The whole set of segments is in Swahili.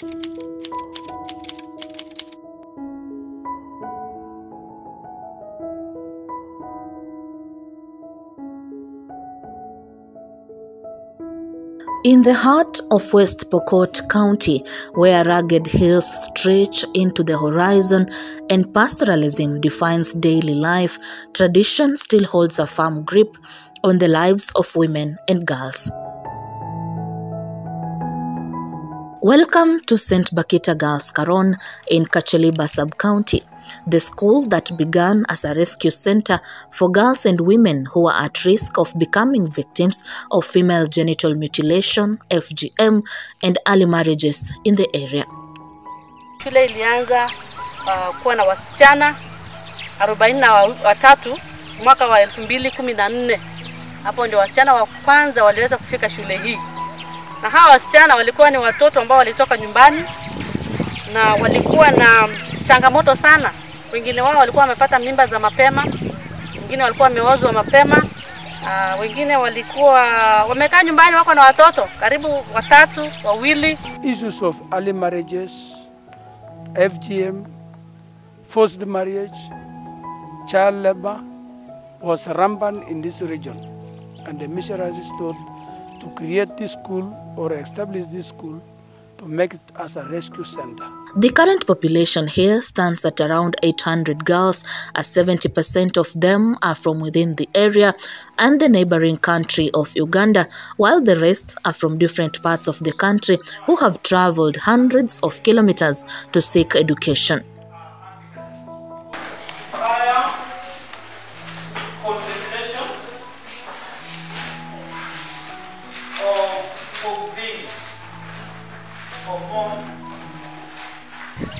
In the heart of West Pokot County, where rugged hills stretch into the horizon and pastoralism defines daily life, tradition still holds a firm grip on the lives of women and girls. Welcome to St. Bakita Girls Karon in Kacheliba Sub-County, the school that began as a rescue center for girls and women who are at risk of becoming victims of female genital mutilation, FGM, and early marriages in the area. Shule ilianza kuwa na wasichana 43 mwaka wa 2014. Hapo ndio wasichana wa kwanza waliweza kufika shule hii. Na hawa wasichana walikuwa ni watoto ambao walitoka nyumbani na walikuwa na changamoto sana. Wengine wao walikuwa wamepata mimba za mapema, wengine walikuwa wameozwa mapema, wengine walikuwa wamekaa nyumbani wako na watoto karibu 3, 2. Issues of early marriages, FGM, forced marriage, child labor was rampant in this region, and the missionaries thought to create this school or establish this school to make it as a rescue center. The current population here stands at around 800 girls, as 70% of them are from within the area and the neighboring country of Uganda, while the rest are from different parts of the country who have traveled hundreds of kilometers to seek education.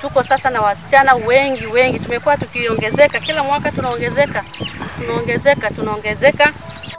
Tuko sasa na wasichana wengi tumekuwa tukiongezeka kila mwaka, tunaongezeka.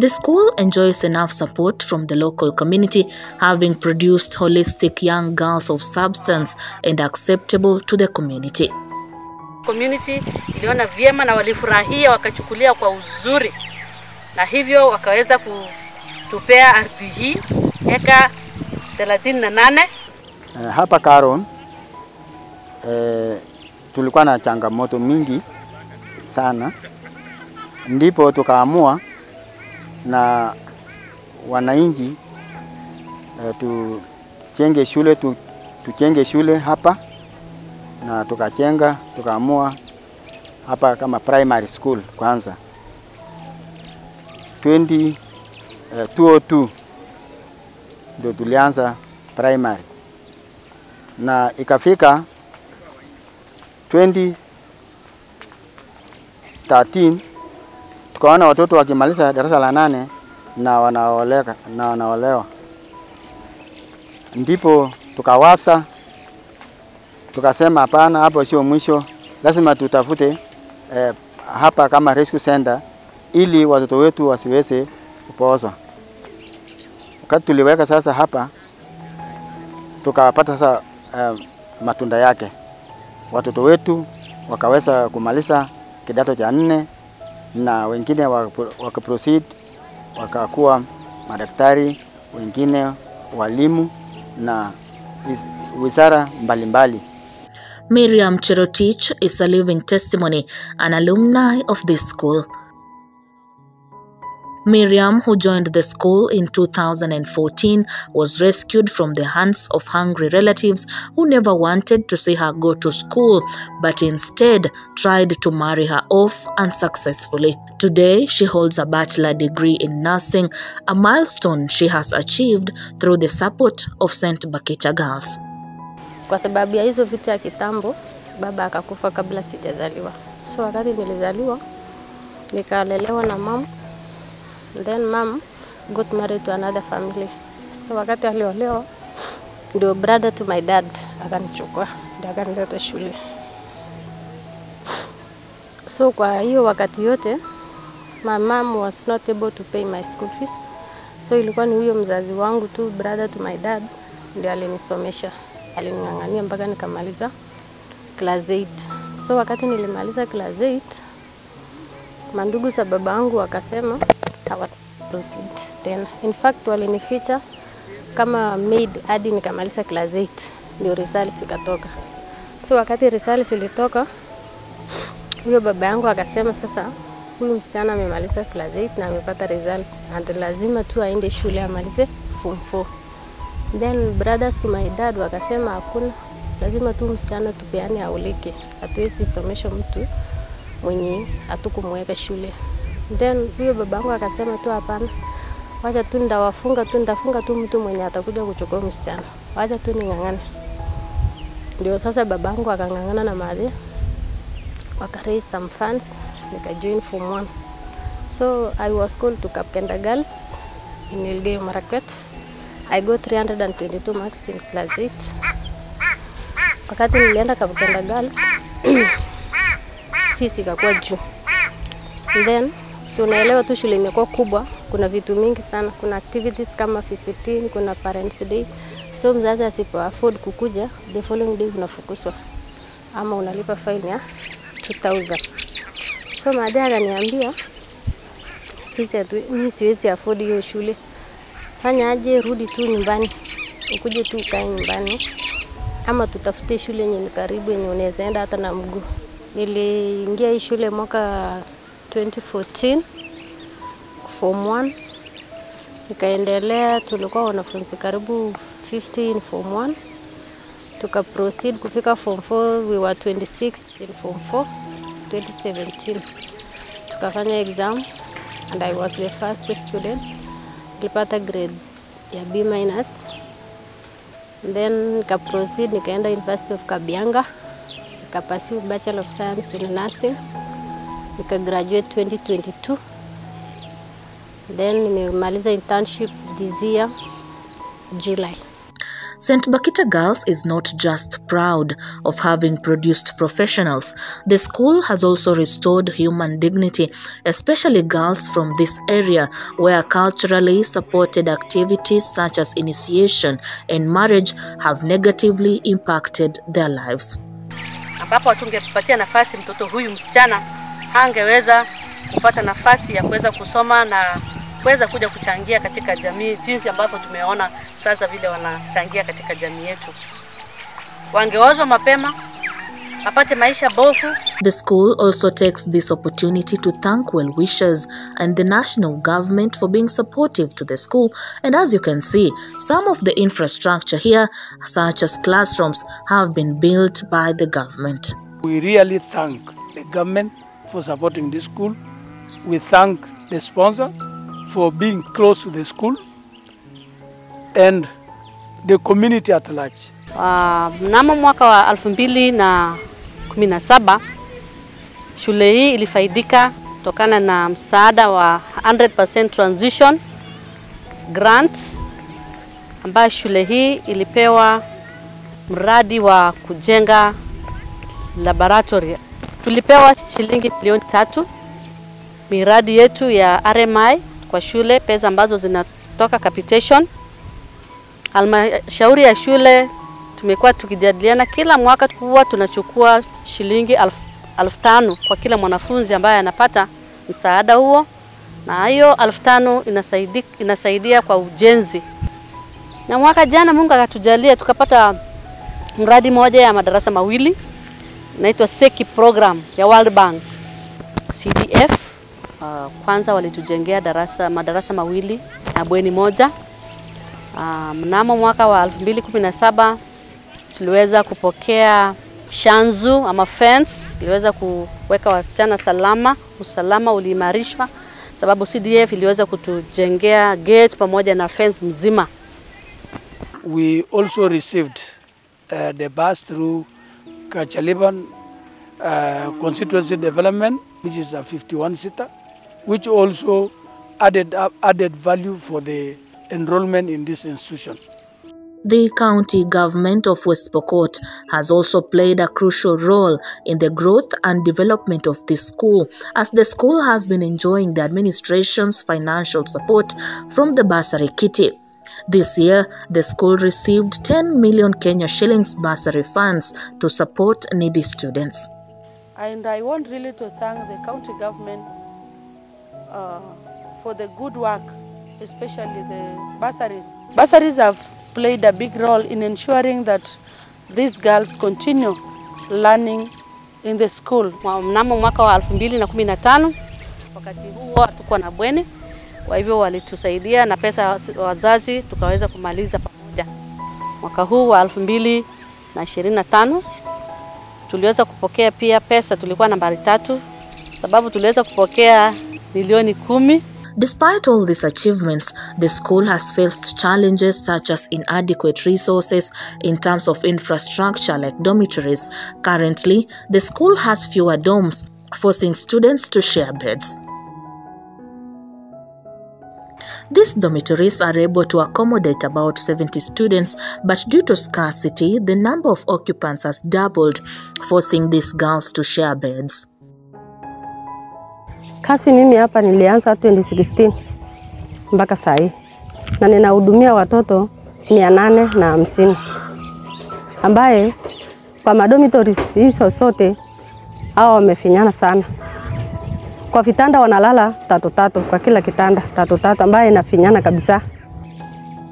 The school enjoys enough support from the local community, having produced holistic young girls of substance and acceptable to the community. Community iliona vyema na walifurahia, wakachukulia kwa uzuri, na hivyo wakaweza kutupea ardhi hii eka 38. Hapa Karon tulikuwa na changamoto mingi sana, ndipo tukaamua na wananchi tuchenge shule hapa, na tukaamua hapa kama primary school kwanza. 2002 ndio tulianza primary, na ikafika 2013 tukaona watoto wakimaliza darasa la 8 na wanaolewa. Ndipo tukasema hapana, hapo sio mwisho, lazima tutafute hapa kama rescue center ili watoto wetu wasiweze kupoozwa. Wakati tuliweka sasa hapa, tukapata sasa matunda yake. Watoto wetu wakaweza kumaliza kidato cha 4, na wengine wakaproceed wakakuwa madaktari, wengine walimu na wizara mbalimbali. Miriam Cherotich is a living testimony, an alumni of this school. Miriam, who joined the school in 2014, was rescued from the hands of hungry relatives who never wanted to see her go to school, but instead tried to marry her off unsuccessfully. Today, she holds a bachelor degree in nursing, a milestone she has achieved through the support of St. Bakita Girls. Kwa sababu ya hizo vitu ya kitambo, baba akakufa kabla sijazaliwa. So wakati nilizaliwa, nikalelewa na mama. Then mom got married to another family. So wakati aliolewa, ndio brother to my dad akanichukua, ndio akanileta shule. So kwa hiyo wakati yote, my mom was not able to pay my school fees. So ilikuwa ni huyo mzazi wangu tu, brother to my dad, ndio alinisomesha. Alining'ang'ania mpaka nikamaliza class 8. So wakati nilimaliza class 8, mandugu za baba yangu wakasema hawa proceed tena. In fact walinificha kama maid hadi nikamaliza class 8. ndio results ikatoka. So wakati results ilitoka, huyo baba yangu akasema sasa huyu msichana amemaliza class 8 na amepata results and lazima tu aende shule amalize form 4. Then brothers to my dad wakasema hakuna, lazima tu msichana tupeane aulike. Hatuwezi somesha mtu mwenye hatukumweka shule. Then huyo babangu akasema tu hapana. Wacha tu ndafunga tu mtu mwenye atakuja kuchukua msichana. Wacha tu ningangane. Ndio sasa babangu akangangana na madhe. Waka-raise some funds, nika-join form 1. So I was called to Kapkenda Girls in Elgeyo Marakwet. I got 322 marks in class 8. Wakati nilienda Kapkenda Girls, fees ikakuwa juu. Then, so unaelewa tu shule imekuwa kubwa, kuna vitu mingi sana, kuna activities kama visiting, kuna parents day. So mzazi asipo afford kukuja, the following day unafukuzwa. Ama unalipa fine ya 2000. So madhe akaniambia, mimi siwezi afford hiyo shule. Fanya aje, rudi tu nyumbani. Ukuje tu ukae nyumbani. Ama tutafute shule yenye ni karibu yenye unaweza enda hata na mguu. Niliingia hii shule mwaka 2014 form 1. Nikaendelea, tulikuwa wanafunzi karibu 50 in form 1. Tuka proceed kufika form 4, we were 26 in form 4 2017. Tukafanya exam and I was the first student. Nilipata grade ya B-. Then nika proceed nikaenda University of Kabianga. Nika pursue Bachelor of Science in Nursing. Nika graduate 2022. Then nimemaliza internship this year, July. St. Bakita Girls is not just proud of having produced professionals. The school has also restored human dignity, especially girls from this area where culturally supported activities such as initiation and marriage have negatively impacted their lives. Ambapo tungepatia nafasi mtoto huyu msichana, hangeweza kupata nafasi ya kuweza kusoma na kuweza kuja kuchangia katika jamii jinsi ambavyo tumeona sasa vile wanachangia katika jamii yetu. Wangeozwa mapema, apate maisha bofu. The school also takes this opportunity to thank well-wishers and the national government for being supportive to the school. And as you can see, some of the infrastructure here, such as classrooms, have been built by the government. We really thank the government for supporting this school. We thank the sponsor for being close to the school and the community at large. Mnamo mwaka wa 2017 shule hii ilifaidika kutokana na msaada wa 100% transition grant ambayo shule hii ilipewa mradi wa kujenga laboratory. Tulipewa shilingi milioni 3. Miradi yetu ya RMI kwa shule, pesa ambazo zinatoka capitation. Halmashauri ya shule tumekuwa tukijadiliana kila mwaka huwa tunachukua shilingi 5,000 kwa kila mwanafunzi ambaye anapata msaada huo, na hiyo 5,000 inasaidia kwa ujenzi. Na mwaka jana Mungu akatujalia tukapata mradi moja ya madarasa mawili inaitwa SEKI program ya World Bank CDF. Kwanza walitujengea madarasa mawili na bweni moja. Mnamo mwaka wa 2017 tuliweza kupokea shanzu ama fence, iliweza kuweka wasichana salama, usalama uliimarishwa sababu CDF iliweza kutujengea gate pamoja na fence mzima. We also received the bus through Kachaliban constituency development, which is a 51-seater, which also added value for the enrollment in this institution. The county government of West Pokot has also played a crucial role in the growth and development of this school, as the school has been enjoying the administration's financial support from the bursary kitty. This year, the school received 10 million Kenya shillings bursary funds to support needy students. And I want really to thank the county government for the good work, especially the bursaries. Bursaries have played a big role in ensuring that these girls continue learning in the school. Mnamo mwaka wa 2015 wakati huo hatukuwa na bweni, kwa hivyo walitusaidia na pesa wazazi tukaweza kumaliza pamoja. Mwaka huu wa 2025 tuliweza kupokea pia pesa, tulikuwa nambari 3 sababu tuliweza kupokea milioni 10. Despite all these achievements, the school has faced challenges such as inadequate resources in terms of infrastructure like dormitories. Currently, the school has fewer dorms, forcing students to share beds. These dormitories are able to accommodate about 70 students, but due to scarcity, the number of occupants has doubled, forcing these girls to share beds. Kasi mimi hapa nilianza 2016 mpaka sasa na ninahudumia watoto 850 ambaye kwa madomitories hizo sote hao wamefinyana sana. Kwa vitanda wanalala 3 kwa kila kitanda 3 ambaye inafinyana kabisa.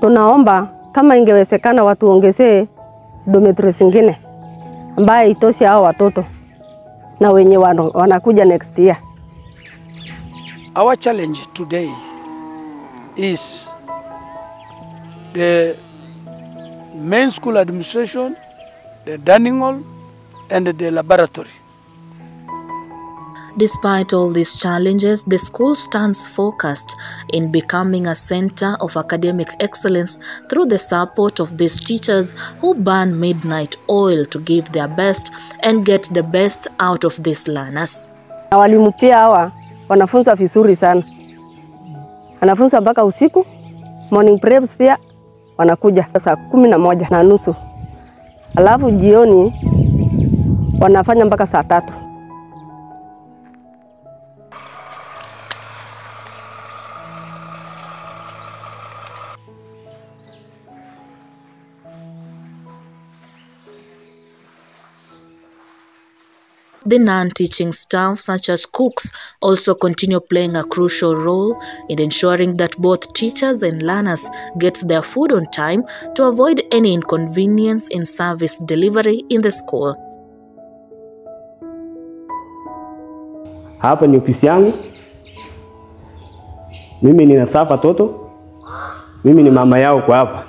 Tunaomba kama ingewezekana watu ongezee dormitories zingine ambaye itoshe hao watoto na wenye wanakuja next year. Our challenge today is the main school administration, the dining hall, and the laboratory. Despite all these challenges, the school stands focused in becoming a center of academic excellence through the support of these teachers who burn midnight oil to give their best and get the best out of these learners. Walimu pia hawa wanafunza vizuri sana. Anafunza mpaka usiku, morning preps pia wanakuja saa 11:30. Alafu jioni wanafanya mpaka saa 3. The non-teaching staff, such as cooks, also continue playing a crucial role in ensuring that both teachers and learners get their food on time to avoid any inconvenience in service delivery in the school. Hapa ni ofisi yangu. Mimi ninasafa watoto. Mimi ni mama yao kwa hapa.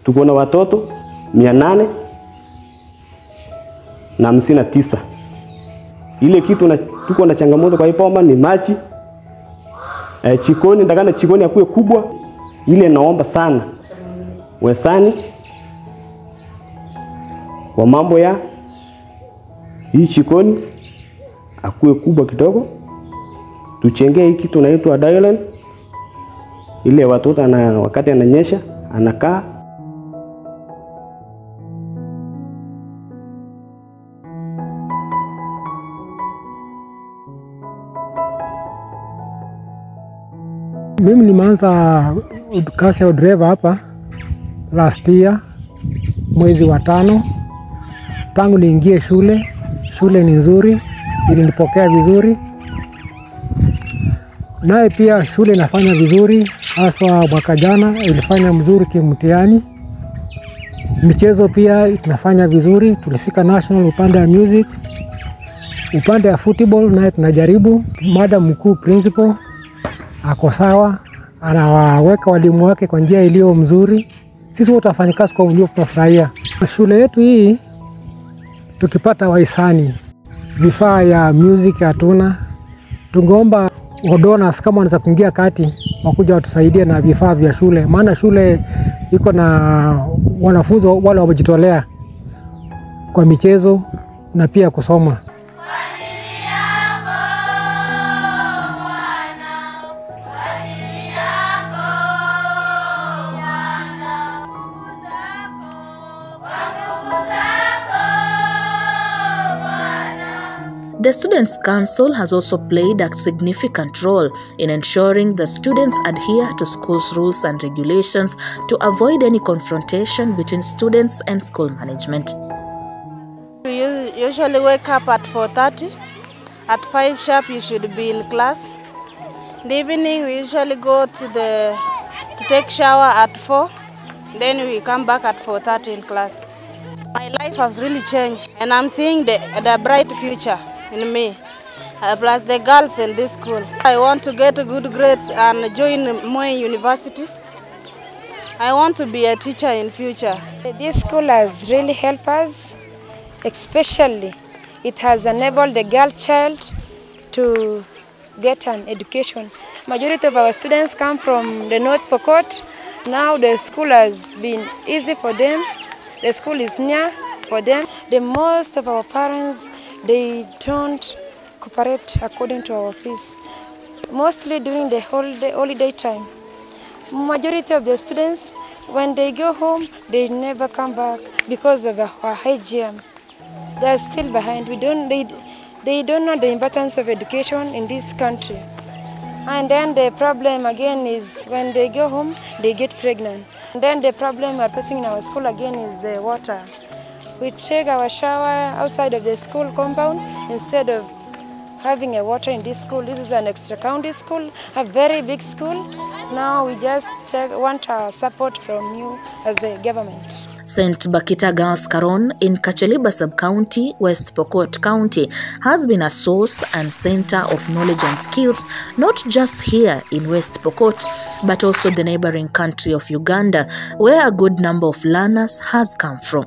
Tuko na watoto 859. Ile kitu tuko na changamoto kwa hipoma ni maji. Chikoni ndakana chikoni akuwe kubwa. Ile naomba sana wesani kwa mambo ya hii chikoni akuwe kubwa kidogo. Tuchengee hii kitu inaitwa dialing. Ile watoto wakati ananyesha anakaa. Mimi nimeanza kazi ya driver hapa last year mwezi wa 5. Tangu niingie shule ni nzuri, ilinipokea vizuri. Naye pia shule inafanya vizuri, hasa mwaka jana ilifanya mzuri kimtihani. Michezo pia tunafanya vizuri, tulifika national upande wa music. Upande wa football naye tunajaribu. Madam mkuu principal ako sawa, anawaweka walimu wake kwa njia iliyo mzuri. Sisi wote wafanyakazi kwa ujumla tunafurahia. Shule yetu hii tukipata wahisani, vifaa ya music hatuna. Tungeomba donors kama wanaweza kuingia kati wakuja watusaidie na vifaa vya shule. Maana shule iko na wanafunzi wale wamejitolea kwa michezo na pia kusoma. The Students' Council has also played a significant role in ensuring the students adhere to school's rules and regulations to avoid any confrontation between students and school management. We usually wake up at 4:30. At 5 sharp you should be in class. In the evening we usually go to take shower at 4. Then we come back at 4:30 in class. My life has really changed, and I'm seeing the bright future in me, plus the girls in this school. I want to get good grades and join Moi University. I want to be a teacher in future. This school has really helped us, especially it has enabled the girl child to get an education. Majority of our students come from the North Pokot. Now the school has been easy for them. The school is near for them. The most of our parents, they don't cooperate according to our fees. Mostly during the holiday time. Majority of the students, when they go home, they never come back because of our hygiene. They are still behind. They don't know the importance of education in this country. And then the problem again is when they go home, they get pregnant. And then the problem we're facing in our school again is the water. We take our shower outside of the school compound instead of having a water in this school. This is an extra county school, a very big school. Now we just want our support from you as a government. St. Bakita Girls Karon in Kacheliba Sub-County, West Pokot County, has been a source and center of knowledge and skills, not just here in West Pokot, but also the neighboring country of Uganda, where a good number of learners has come from.